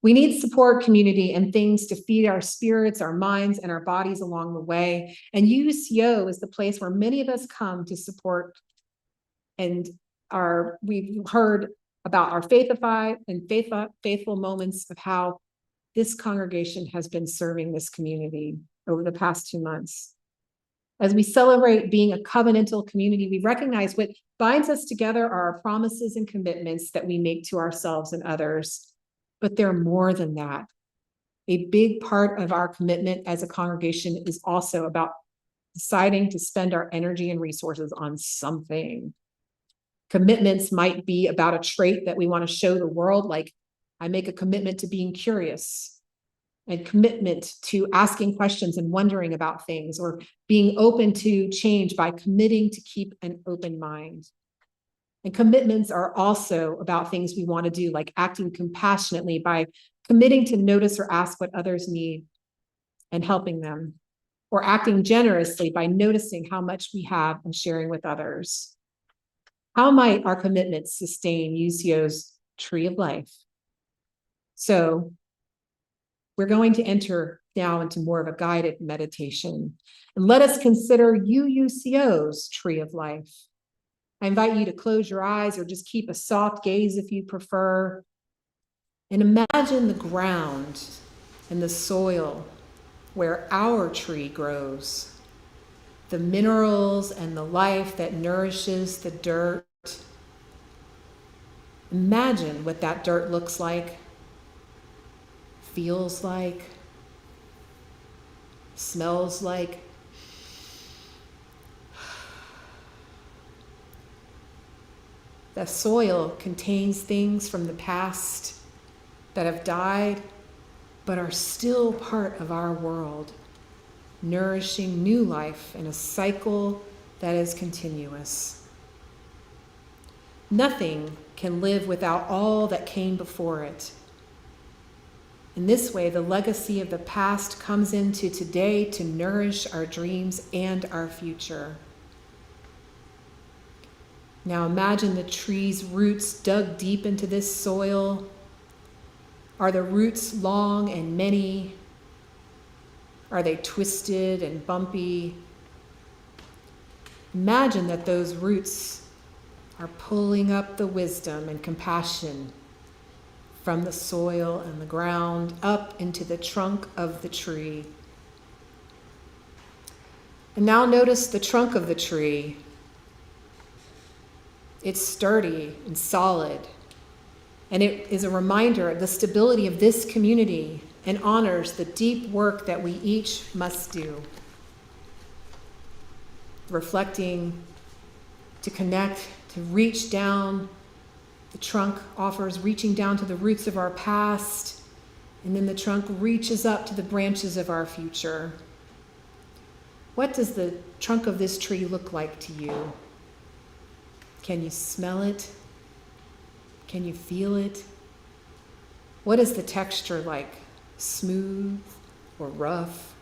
We need support, community, and things to feed our spirits, our minds, and our bodies along the way. And UUCO is the place where many of us come to support. And we've heard about our faithified and faithful moments of how this congregation has been serving this community over the past 2 months. As we celebrate being a covenantal community, we recognize what binds us together are our promises and commitments that we make to ourselves and others. But they're more than that. A big part of our commitment as a congregation is also about deciding to spend our energy and resources on something. Commitments might be about a trait that we want to show the world, like I make a commitment to being curious, and commitment to asking questions and wondering about things, or being open to change by committing to keep an open mind. And commitments are also about things we want to do, like acting compassionately by committing to notice or ask what others need and helping them, or acting generously by noticing how much we have and sharing with others. How might our commitments sustain UCO's tree of life? So we're going to enter now into more of a guided meditation. And let us consider UUCO's tree of life. I invite you to close your eyes or just keep a soft gaze if you prefer. And imagine the ground and the soil where our tree grows, the minerals and the life that nourishes the dirt. Imagine what that dirt looks like, feels like, smells like. The soil contains things from the past that have died but are still part of our world, nourishing new life in a cycle that is continuous. Nothing can live without all that came before it. In this way, the legacy of the past comes into today to nourish our dreams and our future. Now imagine the tree's roots dug deep into this soil. Are the roots long and many? Are they twisted and bumpy? Imagine that those roots are pulling up the wisdom and compassion from the soil and the ground up into the trunk of the tree. And now notice the trunk of the tree. It's sturdy and solid, and it is a reminder of the stability of this community and honors the deep work that we each must do. Reflecting, to connect, to reach down. The trunk offers reaching down to the roots of our past, and then the trunk reaches up to the branches of our future. What does the trunk of this tree look like to you? Can you smell it? Can you feel it? What is the texture like? Smooth or rough?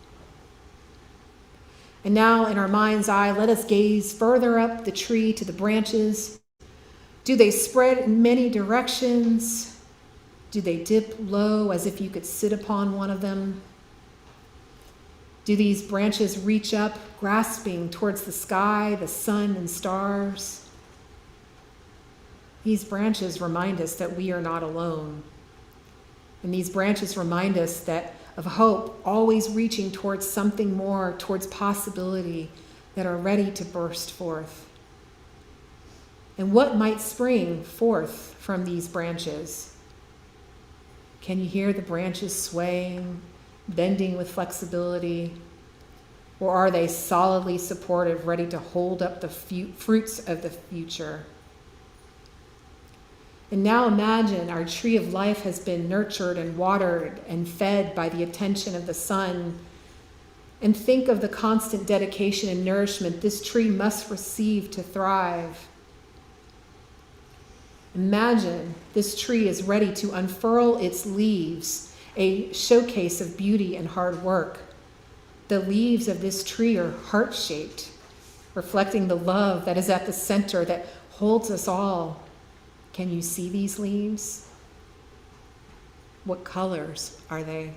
And now, in our mind's eye, let us gaze further up the tree to the branches. Do they spread in many directions? Do they dip low as if you could sit upon one of them? Do these branches reach up, grasping towards the sky, the sun, and stars? These branches remind us that we are not alone. And these branches remind us that of hope, always reaching towards something more, towards possibility, that are ready to burst forth. And what might spring forth from these branches? Can you hear the branches swaying, bending with flexibility? Or are they solidly supportive, ready to hold up the fruits of the future? And now imagine our tree of life has been nurtured and watered and fed by the attention of the sun. And think of the constant dedication and nourishment this tree must receive to thrive. Imagine this tree is ready to unfurl its leaves, a showcase of beauty and hard work. The leaves of this tree are heart-shaped, reflecting the love that is at the center that holds us all. Can you see these leaves? What colors are they?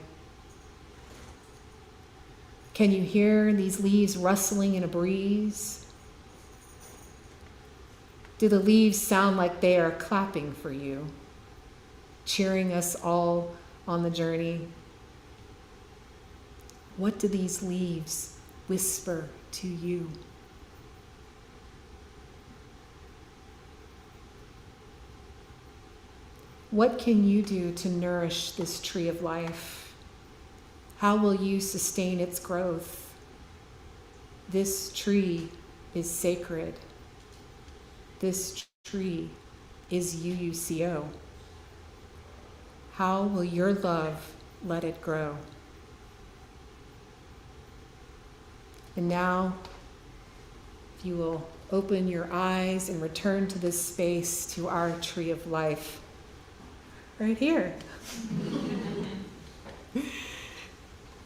Can you hear these leaves rustling in a breeze? Do the leaves sound like they are clapping for you, cheering us all on the journey? What do these leaves whisper to you? What can you do to nourish this tree of life? How will you sustain its growth? This tree is sacred. This tree is UUCO. How will your love let it grow? And now, if you will open your eyes and return to this space, to our tree of life, right here.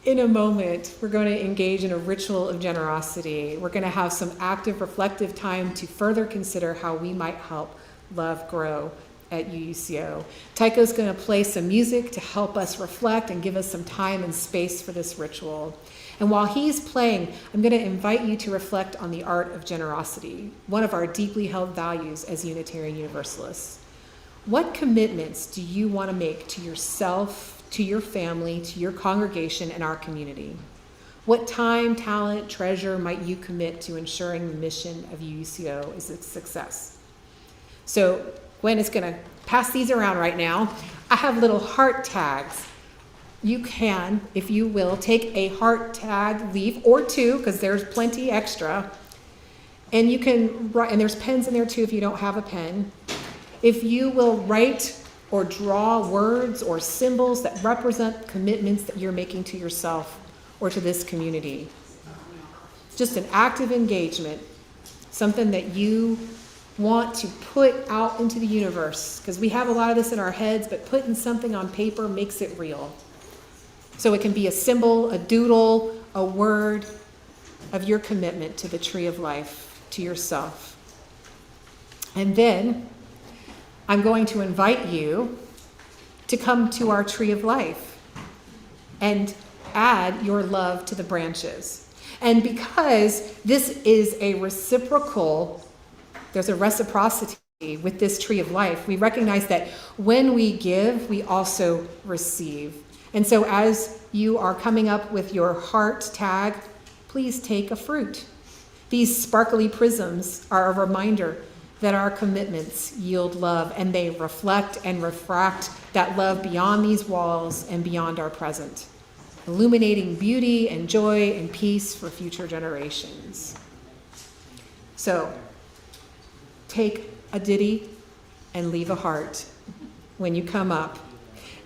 In a moment, we're going to engage in a ritual of generosity. We're going to have some active, reflective time to further consider how we might help love grow at UUCO. Tycho's going to play some music to help us reflect and give us some time and space for this ritual. And while he's playing, I'm going to invite you to reflect on the art of generosity, one of our deeply held values as Unitarian Universalists. What commitments do you want to make to yourself, to your family, to your congregation, and our community? What time, talent, treasure might you commit to ensuring the mission of UUCO is a success? So Gwen is going to pass these around right now. I have little heart tags. You can, if you will, take a heart tag leaf or two, because there's plenty extra. And you can write, and there's pens in there too if you don't have a pen. if you will write or draw words or symbols that represent commitments that you're making to yourself or to this community. Just an active engagement, something that you want to put out into the universe, because we have a lot of this in our heads, but putting something on paper makes it real. So it can be a symbol, a doodle, a word of your commitment to the tree of life, to yourself. And then I'm going to invite you to come to our tree of life and add your love to the branches. And because this is a reciprocal, there's a reciprocity with this tree of life, we recognize that when we give, we also receive. And so as you are coming up with your heart tag, please take a fruit. These sparkly prisms are a reminder that our commitments yield love, and they reflect and refract that love beyond these walls and beyond our present, illuminating beauty and joy and peace for future generations. So, take a ditty and leave a heart when you come up.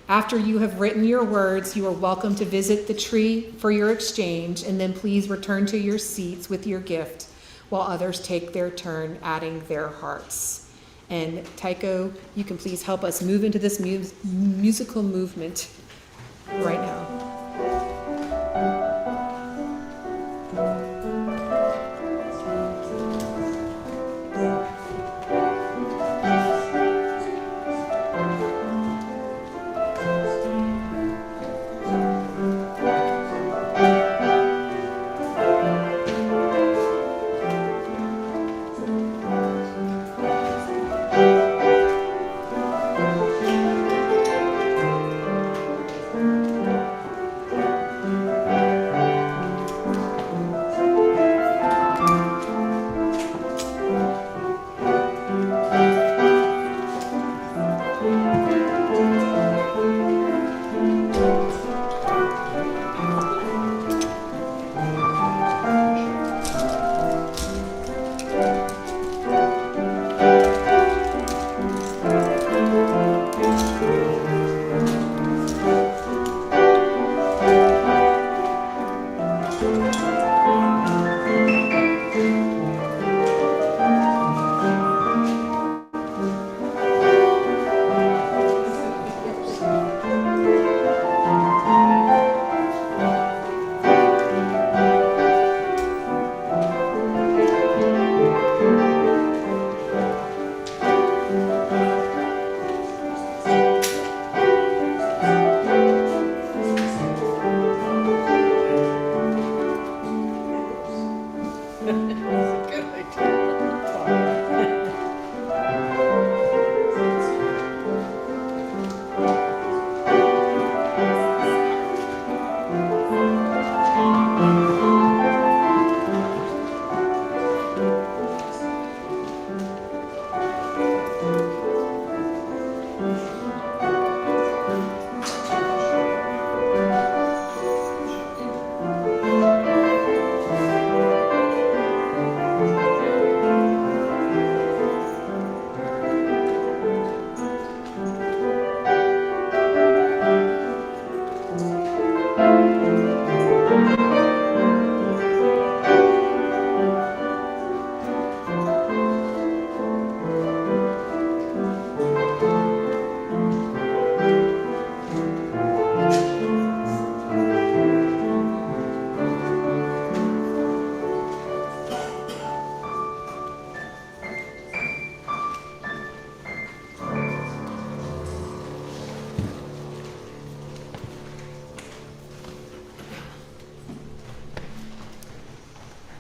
After you have written your words, you are welcome to visit the tree for your exchange, and then please return to your seats with your gift while others take their turn adding their hearts. And Tycho, you can please help us move into this musical movement right now.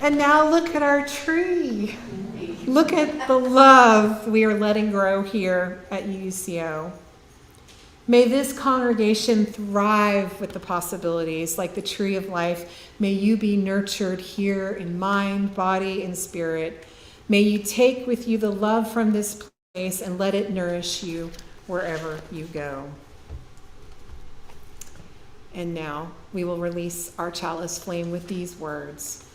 And now look at our tree. Look at the love we are letting grow here at UUCO. May this congregation thrive with the possibilities like the tree of life. May you be nurtured here in mind, body, and spirit. May you take with you the love from this place and let it nourish you wherever you go. And now we will release our chalice flame with these words.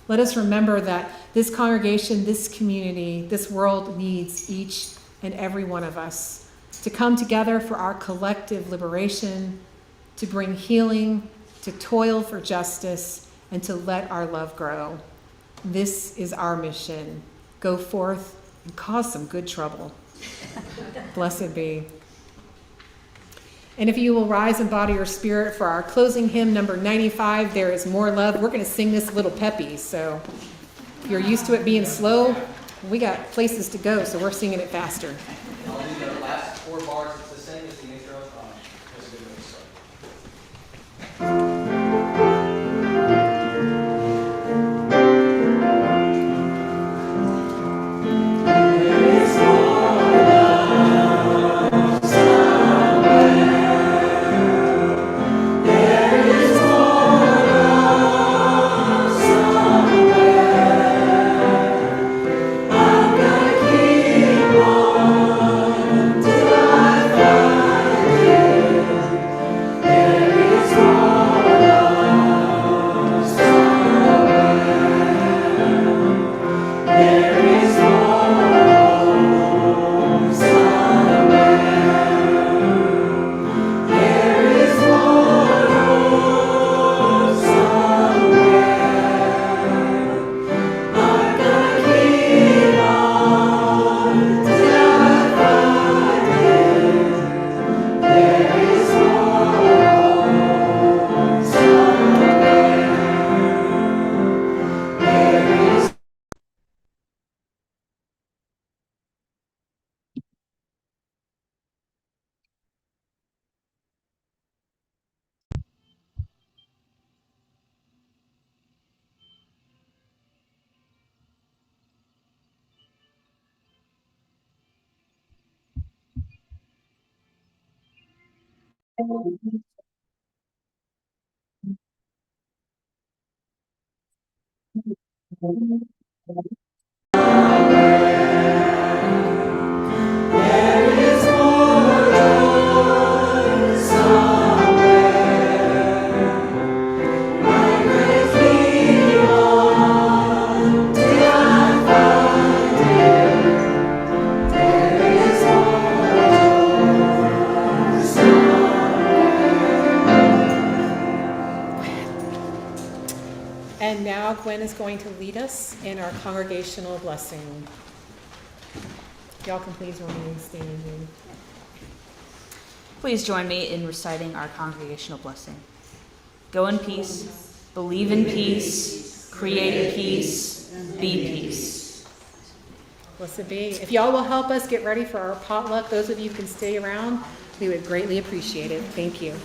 Let us remember that this congregation, this community, this world needs each and every one of us to come together for our collective liberation, to bring healing, to toil for justice, and to let our love grow. This is our mission. Go forth and cause some good trouble. Blessed be. And if you will rise and body your spirit for our closing hymn, number 95, There Is More Love. We're going to sing this a little peppy, so if you're used to it being slow, we got places to go, so we're singing it faster. I'll do the last 4 bars. It's the same as the intro. Just a good way to start. And now Gwen is going to lead us in our congregational blessing. Y'all can please remain standing. Please join me in reciting our congregational blessing. Go in peace, believe in peace, create peace, be peace. Blessed be. If y'all will help us get ready for our potluck, those of you who can stay around, we would greatly appreciate it. Thank you.